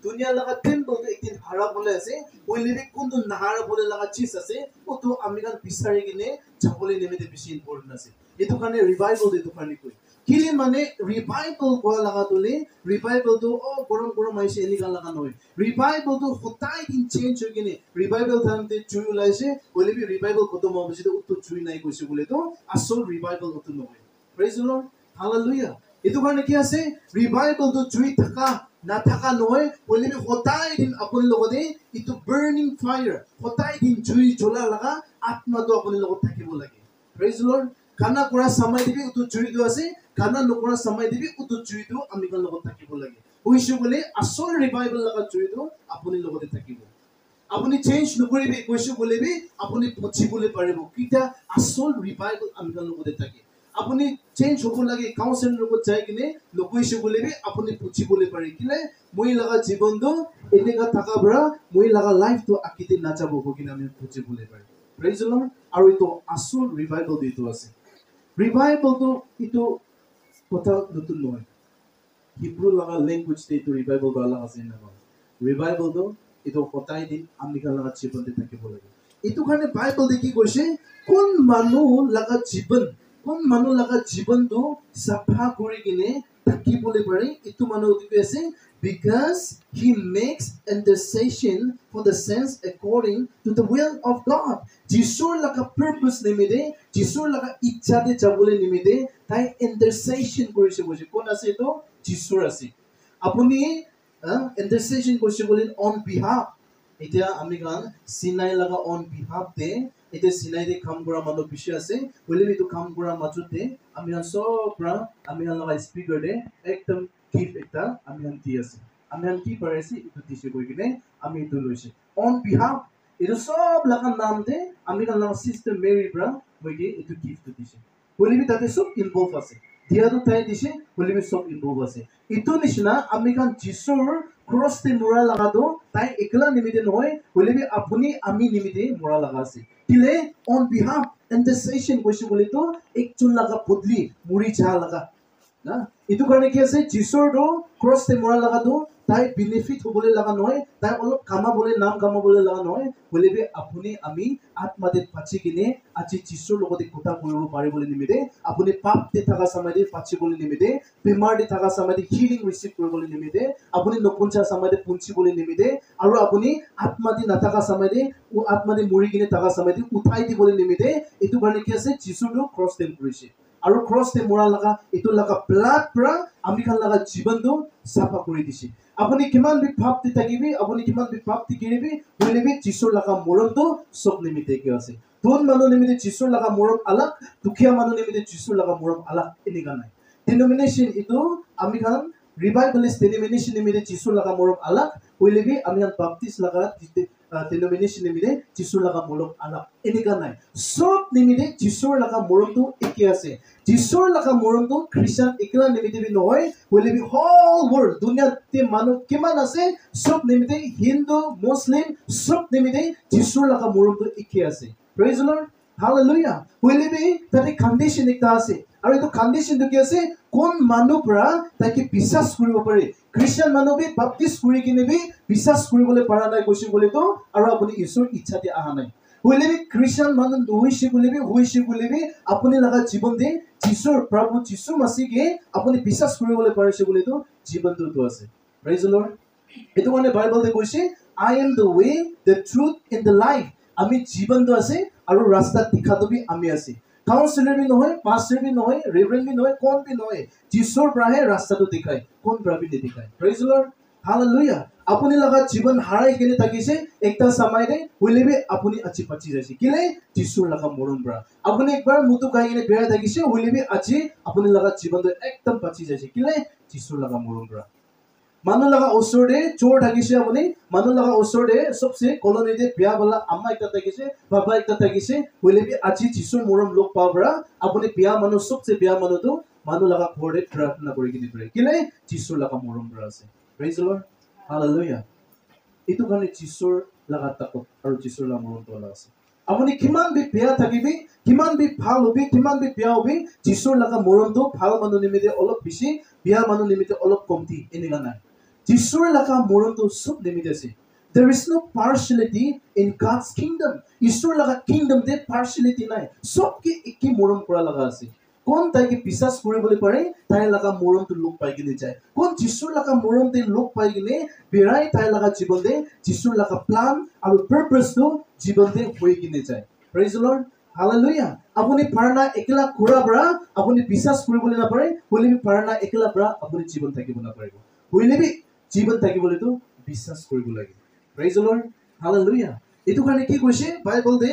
दुनिया लगा टेम्पल तो एक दिन हरा बोले ऐसे वो लिविंग कौन तो नहारा बोले लगा चीज ऐसे वो तो अमेरिकन पिसारे की ने चपले निमित्त बिशीन बोलना से ये तो खाने रिवाइवल दे तो खाने कोई किले माने रिवाइवल को लगा तो ले रिवाइवल तो ओ गरम गरम ऐसे निकाल लगा नोए रिवाइवल तो होता है दिन चेंज हो गए ने रिवाइवल थाम ते चुई लाए से बोले भी रिवाइवल को तो मामले तो उत्तो चुई नहीं कोई से बोले तो असल रिवाइवल उत्तो नोए प्रेज द लॉर्ड हालेलुया ये तो खाने क्या से रिवाइवल तो चुई थका ना थका नोए बोले भी होता है दिन अपन लोगों ने इतो बर्निंग फायर होता है दिन चुई जोला लगा आत्मा तो अपन लोगों थके बोला के प्रेज द लॉर्ड खाना कुरा समय दिबी उतो चुई दो আছে खाना नकुरा समय दिबी उतो चुई दो अमिका लोगों थकिबो লাগে ওইসব বলে আসল রিভাইভাল লাগা চুই দো আপুনি লগতে থাকিব আপুনি চেঞ্জ নকৰিবি কৈছো বলেবি আপুনি পছিবলে পাৰিব কিটা আসল রিভাইভাল আমিকা লগতে থাকে আপুনি চেঞ্জ হ'ব লাগে কাউন্সিল লগত যাই কিনে নকৈছো বলেবি আপুনি পছিবলে পাৰি কিলে মই লাগা জীৱনটো এনেকা থাকা বৰা মই লাগা লাইফ তো আকিতে না যাব কিনে আমি পছিবলে পাৰি প্ৰেজ দ্য লৰ্ড আৰু ইটো আসল রিভাইভাল দিটো আছে রিভাইভাল তো ইটো কথা নতুন নহয় হিব্রু লাগা ল্যাঙ্গুয়েজ তে ইটো রিভাইভাল বালা আছে না রিভাইভাল তো ইটো কথাই দিন আমিকা লাগা জীবনতে থাকিব লাগে ইটো কাৰণে বাইবেল দেখি কৈছে কোন মানুহ লাগা জীবন তো সাফা কৰি কিনে থাকিবলৈ পাৰে ইটো মানুহ কি আছে because he makes intercession for the saints according to the will of God. Jisur laga purpose nimide, Jisur laga ichha de jabole nimide, tai intercession korise boise. Kon ase to Jisur ase. Apuni intercession korise bole on behalf. Etia ami gan Sinai laga on behalf de, etia Sinai de kam kora manu bishi ase. Bole bi to kam kora majute, ami gan sobra, ami gan laga speaker de ekdam gift ekta আমি আন দি আছে আমি আন কি পাইছি ইটো দিছে কই কিনে আমি ইটো লৈছে অন বিহাফ ইটো সব লাগা নাম দে আমি কান লাগা সিস্টার মেরি ব্রা মইকে ইটো গিফট দিছে বলিবি তাতে সব ইনভলভ আছে দিয়াটো তাই দিছে বলিবি সব ইনভলভ আছে ইটো নিছনা আমি কান যিশুৰ ক্রস তে মোরা লাগা দো তাই একলা নিমিতে নহয় বলিবি আপুনি আমি নিমিতে মোরা লাগা আছে কিলে অন বিহাফ ইন্টারসেশন কইছে বলি তো একজন লাগা বদলি মুৰি যা লাগা না ইটো কাৰণে কি আছে যিশুৰ দো ক্রস তে মোরা লাগা দো তাই বেনিফিট হবলে লাগা নহয় তাই অলপ কামাবলে নাম কামাবলে লাগা নহয় বলিবি আপুনি আমি আত্মাতে পাছি কিনে আজি যিশুৰ লগতে কথা কৰিব পাৰিবলে নিমিতে আপুনি পাপতে থাকা সময়তে পাছিবলে নিমিতে বেমাৰতে থাকা সময়তে হিলিং ৰিসিভ কৰিবলৈ নিমিতে আপুনি নপুঞ্চা সময়তে পুঞ্চিবলে নিমিতে আৰু আপুনি আত্মাতে নাথাকা সময়তে ও আত্মাতে মৰি কিনে থাকা সময়তে উঠাই দিবলৈ নিমিতে ইটো কাৰণে কি আছে যিশুৰ দো ক্ৰস তে কৰিছে আৰু ক্ৰস তে মোৰা লাগা ইটো লাগা ব্লাড পৰা আমি খান লাগা জীবনটো সাফা কৰি দিছি আপুনি কিমান বি পাপতে থাকিবি আপুনি কিমান বি পাপতে কিৰিবি বলিবি যিশুৰ লাগা মৰণটো সব নিমিতে কি আছে কোন মানুহ নিমিতে যিশুৰ লাগা মৰম আলাক দুখিয়া মানুহ নিমিতে যিশুৰ লাগা মৰম আলাক এনেকা নাই ডিনোমিনেশন ইটো আমি খান ৰিভাইভালিস্ট ডিনোমিনেশন নিমিতে যিশুৰ লাগা মৰম আলাক বলিবি আমি খান বাপ্তিস্ট লাগা ডিনোমিনেশন নিমিতে যিশুৰ লাগা মৰম আলাক এনেকা নাই সব নিমিতে যিশুৰ লাগা মৰমটো একে আছে যিশুৰ লাগা মৰমটো খ্ৰীষ্টান একলা নিমিতে নহয় বলিবি হোল ওয়ার্ল্ড দুনিয়াতে মানুহ কিমান আছে সব নিমিতে হিন্দু মুসলিম সব নিমিতে যিশুৰ লাগা মৰমটো একে আছে প্ৰেজ দ্য লৰ্ড হালেলুয়া বলিবি তাতে কন্ডিশন একটা আছে আৰু এটো কন্ডিশনটো কি আছে কোন মানুহ পৰা তাকে বিশ্বাস কৰিব পাৰে খ্ৰীষ্টান মানুহবি বাপ্তিস্ম কৰি কিনেবি বিশ্বাস কৰিবলৈ পাৰা নাই কৈছে বলেতো আৰু আপুনি ঈশ্বৰৰ ইচ্ছাতে আহা নাই বলিবি খ্ৰীষ্টান মানুহ হৈছে বলিবি আপুনি লাগা জীৱন দে যিশুৰ প্ৰভু যিশু মাসিকে আপুনি বিশ্বাস কৰিবলৈ পাৰিছে বলেতো জীৱনটো আছে প্ৰেজ দ্য লৰ্ড এটো মানে বাইবেলতে কৈছে I am the way the truth and the life আমি জীৱনটো আছে আৰু ৰাস্তা দেখাটো বি আমি আছে কাউন্সিলর भी নহয় পাস্टर भी নহয় रेवरेंड भी নহয় কোন भी নহয় যিশুৰ পৰাহে ৰাস্তাটো দেখায় কোন প্ৰাবি নেদেখায় প্ৰেজ দ্য লৰ্ড হালেলুয়া আপুনি লাগা জীবন হাৰাই কিনে থাকিছে একটা সময়তে হইলেবি আপুনি আজি পাছি যাইছে কিলে যিশুৰ লাগা মৰম পৰা আপুনি একবাৰ মুতু গাই কিনে বেয়া থাকিছে হইলেবি আজি আপুনি লাগা জীৱনটো একদম পাছি যাইছে কিলে যিশুৰ লাগা মৰম পৰা মানুহ লগা ওচৰতে চোৰ থাকিছে আপুনি মানুহ লগা ওচৰতে সবসে কলনীতে বিয়া বলা আম্মা একটা থাকিছে বাবা একটা থাকিছে হইলেবি আজি যিশুৰ মৰম লোক পাবৰা আপুনি বিয়া মানুহ সবসে বিয়া মানুহটো মানুহ লগা ঘৰতে প্ৰাৰ্থনা কৰি কিনে পৰে কিলে যিশুৰ লগা মৰম পৰা আছে প্ৰেজ দ্য লৰ্ড হালেলুয়া ইটো কাৰণে যিশুৰ লাগা তাকত আৰু যিছুৰ লাগা মৰমটো অলপ আছে আপুনি কিমান বি বেয়া থাকিবি কিমান বি ভাল হবি কিমান বি বেয়া হবি যিছুৰ লাগা মৰমটো ভাল মানুহ নিমিত্তে অলপ বেছি বেয়া মানুহ নিমিত্তে অলপ কমতি এনেকা নাই যিছুৰ লাগা মৰমটো সব নিমিত্তে আছে There is no partiality in God's kingdom. Ishur laga kingdom de partiality nai. Sob ke ekki morom kora laga ase. Kon tai ke pisas kore bole pare, tai laga morom to lok pai gine jai. Kon Jishur laga morom de lok pai gine, berai tai laga jibon de Jishur laga plan aru purpose to jibon de hoi gine jai. Praise the Lord. Hallelujah. Apuni parna ekla kura bra, apuni pisas kore bole na pare, bole bi parna ekla bra apuni jibon thakibo na paribo. Hoile bi jibon thakibole to bisas koribo lage. Praise the Lord. Hallelujah. Itu karne ki koise Bible de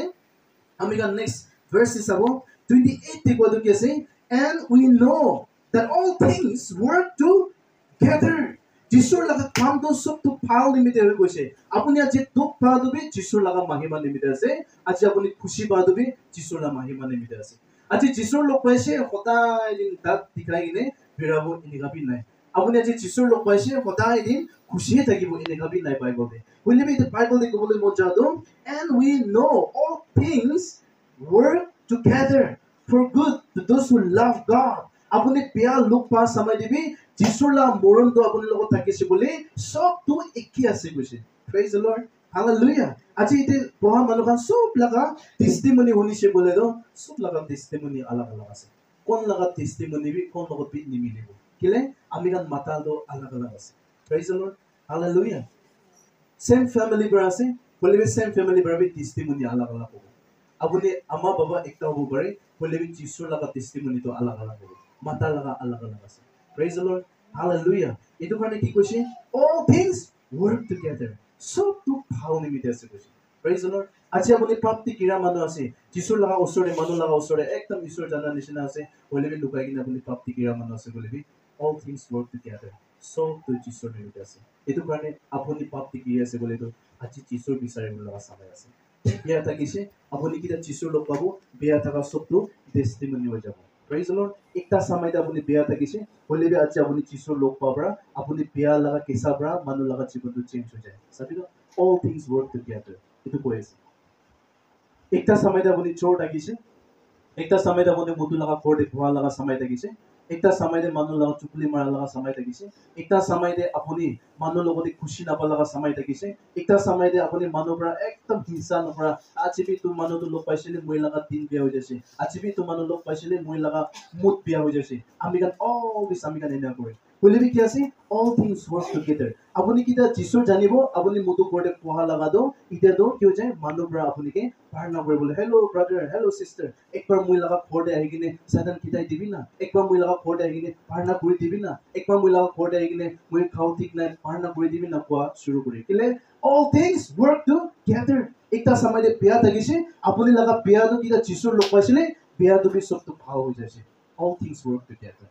amiga next verse is abo 28 te kodu ke say and we know that all things work together. Jishur laga kam to sob to phal nimite hoi koise. Apuni aje duk pa dobi Jishur laga mahima nimite ase. Aje apuni khushi pa dobi Jishur laga mahima nimite ase. Aje Jishur lok paise hotai din dat dikhai gine birabo inika bi nai. Apuni aje Jishur lok paise hotai din khushi thakibo inika bi nai Bible de. We live in the Bible de kobole mojado and we know all things work together for good to those who love God. Apuni pia look pa samay dibi Jishur la moron to apuni logot thakise bole sob tu ekki ase koise. Praise the Lord. Hallelujah. Aji ite boha manukan sob laga testimony honise bole do sob laga testimony alag alag ase. Kon laga testimony bi kon logot bi nimilibo. Kile amigan mata do alag alag ase. Praise the Lord. Hallelujah. Same family bra ase bole bi same family bra bi testimony alag alag hobo. Apuni ama baba ekta hobo pare bole bi Jishur laga testimony to alag alag hobo. Mata laga alag alag ase. Praise the Lord. Hallelujah. Itu karne ki koise all things work together. Sob tu phal nimite ase koise. Praise the Lord. Achi apuni prapti kira manu ase. Jishur laga osore manu laga osore ekdam Ishwar jana nishina ase. Bole bi lukai kina apuni prapti kira manu ase bole bi all things work together. Sob tu Jishur nimite ase. Itu karne apuni prapti kira ase bole to achi Jishur bisare bole laga samay ase. Beya thakise apuni kita Jishur lok pabo beya thaka sob tu testimony hoi jabo. Praise the Lord. Ekta samay da apuni beya thakise bole bi achi apuni Jishur lok pabra apuni beya laga kesa bra manu laga jibon tu change hoi jai. Sabi to all things work together. Itu koi ase. Ekta samay da apuni chor thakise ekta samay da apuni mutu laga khor dekhwa laga samay thakise ekta samay de manu laga chukli mara laga samay thakise ekta samay de apuni manu logoti khushi napa laga samay thakise ekta samay de apuni manu pra ekdam hinsa nopra achi bi tu manu tu lok paisile moi laga din beya hoi jase achi bi tu manu lok paisile moi laga mood beya hoi jase amigan all this amigan ena kore bole bi ki ase all things work together apuni kita Jishur janibo apuni mutu korde koha laga do ite do ki ho jai manu pra apuni ke parna kore bole hello brother hello sister ekbar moi laga khorde ahi gine satan kitai dibi na ekbar moi laga khorde ahi gine parna kori dibi na ekbar moi laga khorde ahi gine moi khau thik nai parna kori dibi na koa shuru kore kile all things work together ekta samay de beya thakise apuni laga beya do kita Jishur lok paisile beya do bi sob tu bhal hoi jase all things work together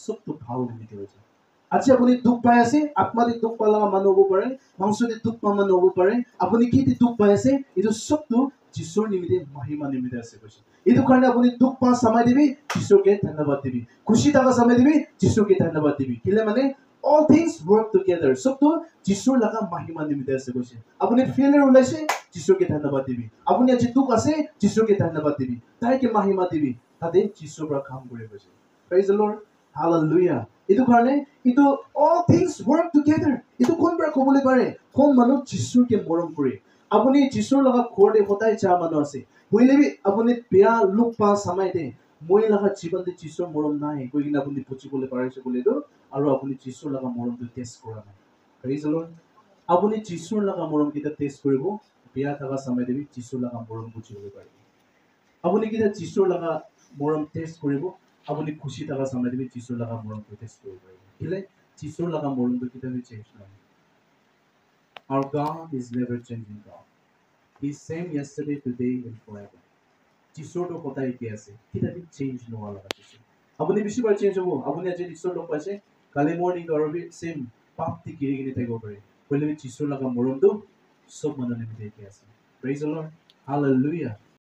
sob tu bhal nimite hoi jase আজি আপুনি দুখ পাই আছে আত্মাতে দুখ পালা মানুহ হ'ব পাৰে মাংসতে দুখ পা মানুহ হ'ব পাৰে আপুনি কি দুখ পাই আছে এইটো সবটো Jishur নিমিতে মহিমা নিমিতে আছে কৈছে এইটো কাৰণে আপুনি দুখ পা সময় দিবি Jishurকে ধন্যবাদ দিবি খুশি থাকা সময় দিবি Jishurকে ধন্যবাদ দিবি কিলে মানে all things work together সবটো Jishur লাগা মহিমা নিমিতে আছে কৈছে আপুনি ফেইলিয়াৰ ওলাইছে Jishurকে ধন্যবাদ দিবি আপুনি আজি দুখ আছে Jishurকে ধন্যবাদ দিবি তাইকে মহিমা দিবি তাতে Jishur পৰা কাম কৰি কৈছে praise the Lord hallelujah itu karne itu all things work together itu kon pra kobole pare kon manu Jishur ke morom kore apuni Jishur laga khorde hotai cha manu ase hoile bi apuni beya look pa samay de moi laga jiban de Jishur morom nai koi kina apuni puchi bole pare se bole do aru apuni Jishur laga morom tu test kora nai praise the Lord apuni Jishur laga morom kita test koribo beya thaka samay de bi Jishur laga morom puchi bole pare apuni kita Jishur laga morom test koribo apuni khushi thaka samay de Jishur laga morom tu test koribo kile Jishur laga morom tu kita bi change nai our God is never changing God he is same yesterday today and forever Jishur to hotai ki ase kita bi change no wala ase apuni bishi bar change hobo apuni aje Jishur lok paise kali morning or bi same papti kiri kiri thaibo pare koile bi Jishur laga morom tu sob manu nimite ki ase praise the Lord hallelujah